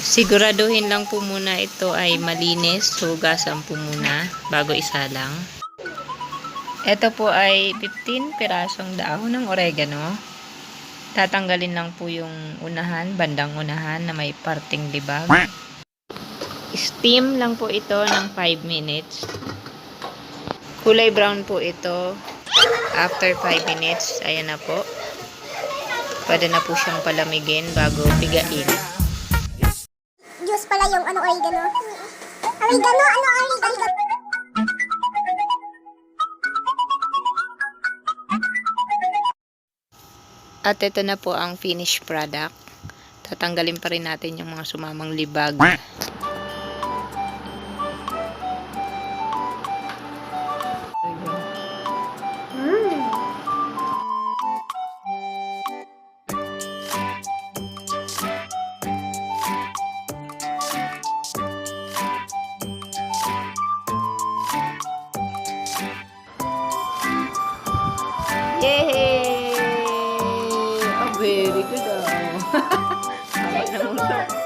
Siguraduhin lang po muna ito ay malinis. Hugasan po muna bago isalang. Ito po ay 15 pirasong dahon ng oregano. Tatanggalin lang po yung unahan, bandang unahan na may parting libag. Steam lang po ito ng 5 minutes. Kulay brown po ito. After 5 minutes, ayan na po. Pwede na po siyang palamigin bago pigain. Juice pala yung oregano. Oregano. At ito na po ang finished product. Tatanggalin pa rin natin yung mga sumamang libag. Yay! Oh, very good. Tama na muna.